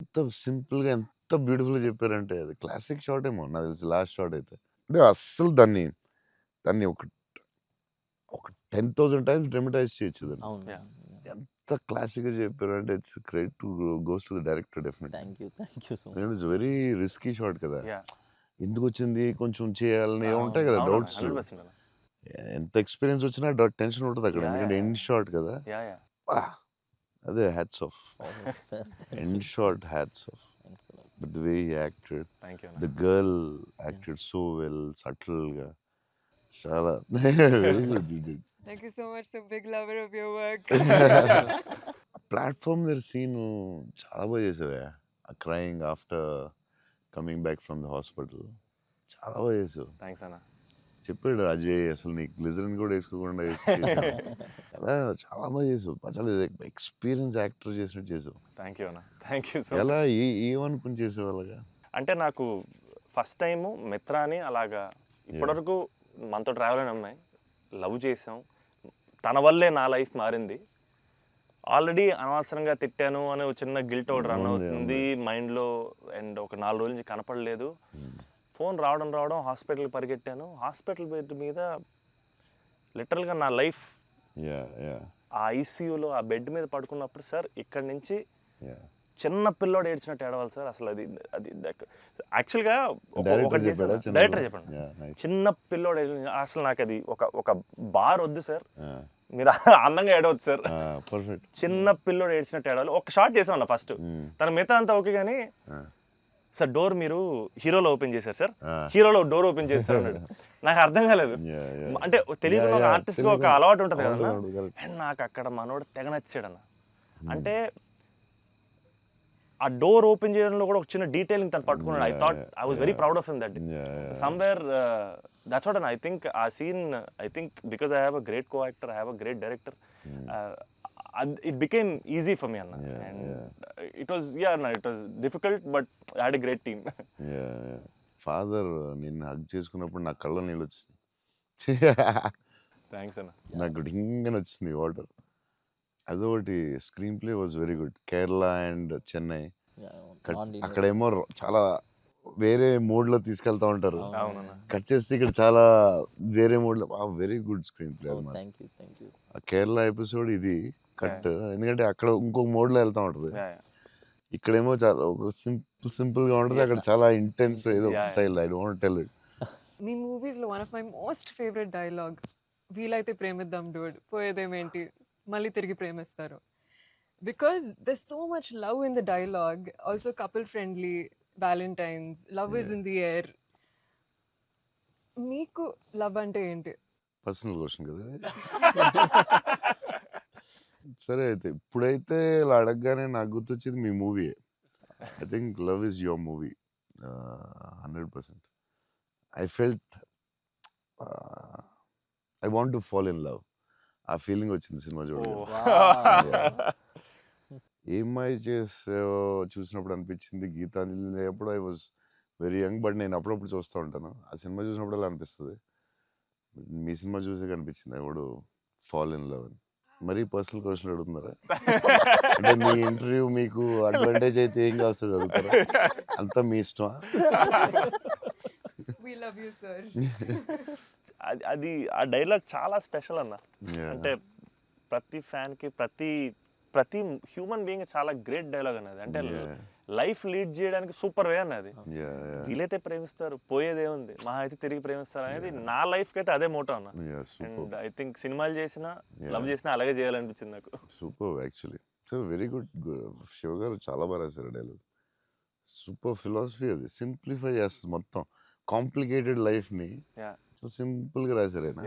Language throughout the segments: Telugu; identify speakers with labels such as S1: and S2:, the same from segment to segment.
S1: ఎంత సింపుల్‌గా, ఎంత బ్యూటిఫుల్‌గా చెప్పారంటే అది క్లాసిక్ షాట్ ఏమో నాకు తెలిసి లాస్ట్ షాట్ అయితే. అంటే అస్సలు దాన్ని, దాన్ని ఒక 10,000 టైమ్స్ డ్రమటైజ్ చేయొచ్చు దాన్ని.
S2: అవును.
S3: యాహ్!
S1: ఎంత క్లాసిక్‌గా చెప్పారంటే it's credit to goes to the director definitely.
S2: Thank you so much.
S1: It's very risky shot కదా!
S3: యాహ్!
S1: ఎందుకొచ్చింది? కొంచెం చేయాలని
S2: అవును.
S1: ఉంటాయి కదా
S3: అవునన్నా.
S1: డౌట్స్.
S3: 100% అన్న.
S1: ఎంత ఎక్స్‌పీరియన్స్ వచ్చినా టెన్షన్ ఉంటది అక్కడ.
S3: యాహ్!
S1: ఎందుకంటే
S3: యాహ్!
S1: ఎండ్ షాట్ కదా!
S3: యాహ్!
S1: అబ్బా! అదే హ్యాట్స్ ఆఫ్.
S2: అవును sir.
S1: End shot hats off.
S2: Thanks a lot.
S1: But the way he acted,
S3: thank you అన్న.
S1: the girl acted so well, subtleగా. చాలా very good you did.
S4: Thank you so much. So big lover of your work.
S1: Platform దగ్గర సీను చాలా బాగా చేసావే. Crying after coming back from the hospital. చాలా బాగా చేసావు.
S3: థాంక్స్ అన్న.
S1: చెప్పాడు అజయ్ అసలు నీకు గ్లిజరిన్ కూడా వేసుకోకుండా చేసావు. చాలా బాగా చేసావు. అసలు ఎక్స్పీరియన్స్ యాక్టర్ చేసినట్టు చేసావు.
S3: థాంక్ యూ అన్న. థాంక్ యూ సో
S1: ఎలా
S3: మచ్.
S1: ఏమనుకుని చేసావు అలాగా?
S3: అంటే నాకు ఫస్ట్ టైము మిత్రాని అలాగా ఇప్పటివరకు మనతో ట్రావెల్ అయిన అమ్మాయి లవ్ చేసాం. తన వల్లే నా లైఫ్ మారింది. ఆల్రెడీ అనవసరంగా తిట్టాను అనే ఒక చిన్న గిల్ట్ ఒకటి రన్
S1: ఉంది,
S3: అవుతుంది మైండ్‌లో. అండ్ ఒక 4 రోజుల నుంచి కనపడలేదు. ఫోన్ రావడం హాస్పిటల్‌కి పరిగెట్టాను. హాస్పిటల్ బెడ్ మీద లిటరల్‌గా నా లైఫ్
S1: యాహ్!
S3: ఆ ఐసీయూలో ఆ బెడ్ మీద పడుకున్నప్పుడు సార్ ఇక్కడి నుంచి
S1: యాహ్!
S3: చిన్న పిల్లోడు ఏడ్చినట్టు ఏడవాలి సార్. అసలు అది అది యాక్చువల్‌గా
S1: డైరెక్టర్ చెప్పాడా?
S3: డైరెక్టర్ చెప్పండి.
S1: యాహ్! నైస్.
S3: చిన్న పిల్లోడు అసలు నాకు అది ఒక బార్ వద్దు సార్.
S1: ఆ!
S3: మీరు అందంగా ఏడవద్దు సార్.
S1: పర్ఫెక్ట్.
S3: చిన్న పిల్లోడు ఏడ్చినట్టు ఏడవాలి. ఒక షాట్ చేసామన్న ఫస్ట్. తన మిగతా అంతా ఓకే కానీ సార్ డోర్ మీరు హీరోలో ఓపెన్ చేశారు సార్. హీరోలో డోర్ ఓపెన్ చేశారు అన్నాడు. నాకు అర్థం కాలేదు. అంటే తెలియకుండా ఒక ఆర్టిస్ట్గా ఒక అలవాటు ఉంటుంది కదన్నా. అండ్ నాకు అక్కడ మనోడు తెగ నచ్చాడన్న. అంటే ఆ డోర్ ఓపెన్ చేయడంలో కూడా ఒక చిన్న డీటెయిలింగ్ తను పట్టుకున్నాడు. I was very proud of him that day. Somewhere that's what I think ఆ scene I think because I have a great co actor, I have a great director, it became easy for me అన్న. And it was it was difficult but I had a great team.
S1: Father నిన్ను హగ్ చేసుకున్నప్పుడు నా కళ్ళ నీళ్ళు వచ్చింది.
S3: థ్యాంక్స్ అన్న.
S1: నాకు డింగని వచ్చింది వాటర్. అదొకటి screen play was very good. Kerala and Chennai అక్కడేమో చాలా వేరే మోడ్లో తీసుకెళ్తా ఉంటారు.
S3: అవునన్న.
S1: కట్ చేస్తే ఇక్కడ చాలా వేరే మోడ్లో వెరీ గుడ్ స్క్రీన్ ప్లే అది.
S2: Thank you.
S1: ఆ కేరళ ఎపిసోడ్ ఇది కట్, ఎందుకంటే అక్కడ ఇంకొక మోడ్లో వెళ్తా ఉంటుంది. ఇక్కడేమో చాలా ఒక సింపుల్గా ఉంటుంది, అక్కడ చాలా ఇంటెన్స్ ఏదో style. I don't tell it.
S4: మీ movies one of my most favourite dialogue, వీలైతే ప్రేమిద్దాం డూడ్, పోయేదేమేంటి మళ్ళీ తిరిగి ప్రేమిస్తారు. Because there so much love in the dialogue. Also couple friendly, Valentine's, love is in the air. మీకు లవ్ అంటే ఏంటి?
S1: పర్సనల్ క్వశ్చన్ కదా. సరే అయితే ఇప్పుడైతే ఇలా అడగగానే నాకు గుర్తొచ్చేది మీ movie. I think love is your movie 100%. I felt I want to fall in love. ఆ ఫీలింగ్ వచ్చింది సినిమా చూడగానే. ఏమై చేసావో చూసినప్పుడు అనిపించింది. గీతాంజలి అప్పుడు I was very young, but నేను అప్పుడప్పుడు చూస్తూ ఉంటాను. ఆ సినిమా చూసినప్పుడు అలా అనిపిస్తుంది. మీ సినిమా చూసే కనిపించింది I would fall in love అని. మరీ పర్సనల్ క్వశ్చన్ అడుగుతున్నారా? అంటే మీ ఇంటర్వ్యూ మీకు అడ్వాంటేజ్ అయితే ఏం కాస్తుంది అడుగుతారా? అంతా మీ ఇష్టమా?
S4: We love you, sir.
S3: అది ఆ డైలాగ్ చాలా స్పెషల్ అన్న. అంటే ప్రతి ఫ్యాన్కి ప్రతి హ్యూమన్ బీయింగ్ చాలా గ్రేట్ డైలాగ్ అన్నది. అంటే లైఫ్ లీడ్ చేయడానికి సూపర్ వే అన్నది. వీలైతే ప్రేమిస్తారు, పోయేదేముంది, మహా అయితే తిరిగి ప్రేమిస్తారు అనేది నా లైఫ్కి అయితే అదే మోటో అన్న. అండ్ ఐ థింక్ సినిమాలు చేసినా లవ్ చేసినా అలాగే చేయాలనిపించింది నాకు.
S1: Super actually. So very good. Shiva గారు చాలా బాగా రాశారు డైలాగ్. సూపర్ ఫిలాసఫీ అది. సింప్లిఫై చేస్తుంది మొత్తం కాంప్లికేటెడ్ లైఫ్ని. సింపుల్గా రాశారు ఆయన.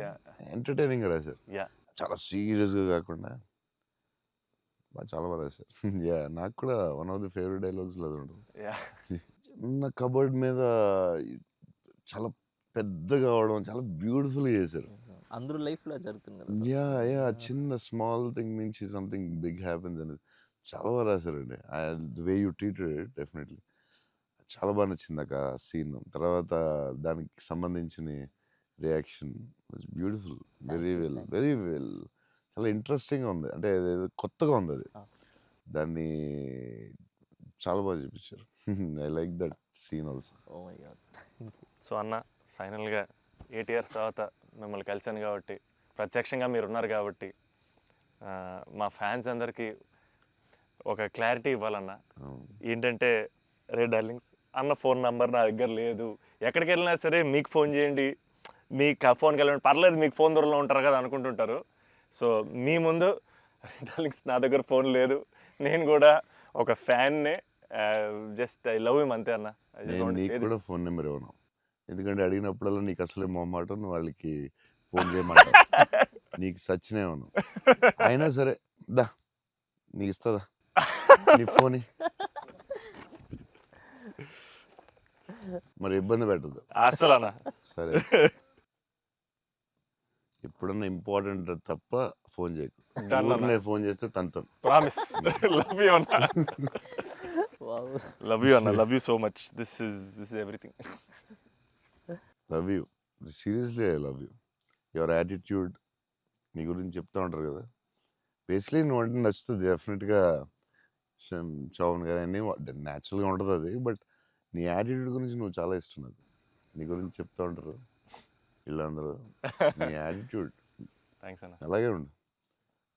S1: ఎంటర్టైనింగ్గా రాశారు. చాలా సీరియస్గా కాకుండా చాలా బాగా రాశారు. నాకు కూడా one of the favourite dialogues అది ఉంటుంది. చిన్న కబర్డ్ మీద చాలా పెద్దగా అవడం చాలా బ్యూటిఫుల్గా చేశారు.
S2: అందరూ లైఫ్లో జరుగుతుంది.
S1: చిన్న స్మాల్ థింగ్ నుంచి సంథింగ్ బిగ్ హ్యాపెన్స్ అనేది చాలా బాగా రాశారండి. The way you treated it definitely చాలా బాగా నచ్చింది నాకు ఆ సీన్. తర్వాత దానికి సంబంధించిన reaction was beautiful. Very well చాలా ఇంట్రెస్టింగ్గా ఉంది. అంటే కొత్తగా ఉంది అది. దాన్ని చాలా బాగా చూపించారు. I like that scene also.
S2: Oh my god.
S3: So అన్న ఫైనల్గా 8 years తర్వాత మిమ్మల్ని కలిశాను కాబట్టి, ప్రత్యక్షంగా మీరు ఉన్నారు కాబట్టి, మా ఫ్యాన్స్ అందరికీ ఒక క్లారిటీ ఇవ్వాలన్న. ఏంటంటే, రే డార్లింగ్స్, అన్న ఫోన్ నంబర్ నా దగ్గర లేదు, ఎక్కడికి వెళ్ళినా సరే మీకు ఫోన్ చేయండి, మీకు ఫోన్కి వెళ్ళండి, పర్లేదు మీకు ఫోన్ దూరంలో ఉంటారు కదా అనుకుంటుంటారు. సో మీ ముందు రే డార్లింగ్స్ నా దగ్గర ఫోన్ లేదు, నేను కూడా ఒక ఫ్యాన్నే, జస్ట్ ఐ లవ్ హిమ్ అంతే అన్న.
S1: నేను నీకు కూడా ఫోన్ నెంబర్ ఇవ్వను, ఎందుకంటే అడిగినప్పుడల్లా నీకు అసలే మొహమాటం, నువ్వు వాళ్ళకి ఫోన్ చేయమంటావు. నీకు సచ్చినే ఇవ్వను. అయినా సరే దా నీకు ఇస్తుందా నీ ఫోన్, మరి ఇబ్బంది పెట్టదు
S3: అసలు అన్న.
S1: సరే. ఎప్పుడన్నా ఇంపార్టెంట్ తప్ప ఫోన్ చేయకు.
S3: Done అన్న.
S1: నేను ఫోన్ చేస్తే తంతం.
S3: ప్రామిస్. లవ్ యూ అన్న.
S2: వావ్.
S3: లవ్ యూ అన్న, love you so much. This is everything.
S1: Love you, seriously I love you. Your attitude, నీ గురించి చెప్తా ఉంటారు కదా, బేసిక్లీ నువ్వు అంటే నచ్చుతుంది డెఫినెట్గా. చౌన్ గారు అన్నీ న్యాచురల్గా ఉంటుంది అది, బట్ నీ యాటిట్యూడ్ గురించి నువ్వు చాలా ఇష్టం నాకు. నీ గురించి చెప్తా ఉంటారు వీళ్ళందరూ, నీ యాటిట్యూడ్
S3: థ్యాంక్స్ అన్న.
S1: అలాగే ఉండు,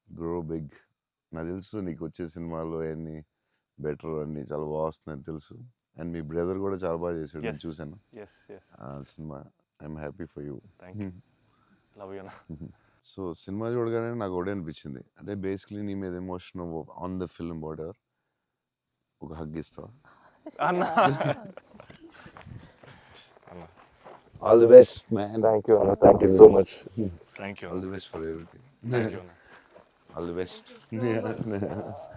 S1: గ్రో బిగ్. నాకు తెలుసు నీకు వచ్చే సినిమాలు అన్నీ బెటర్, అన్నీ చాలా బాగా వస్తున్నాయని తెలుసు. అండ్ మీ బ్రదర్ కూడా చాలా బాగా చేశాడు, నేను
S3: Yes.
S1: చూశాను
S3: ఎస్ ఎస్,
S1: ఆ సినిమా. I'm happy for you.
S3: Thank you. Love you అన్న.
S1: సో సినిమా చూడగానే నాకు ఒకటే అనిపించింది, అంటే బేసిక్లీ నీ మీద emotion on the film whatever, ఒక హగ్ ఇస్తావా?
S3: అన్న.
S1: All the best man.
S3: Thank you అన్న, thank you so much. Thank you
S1: all the best for everything.
S3: Thank you అన్న.
S1: All the best.
S4: Thank you so much.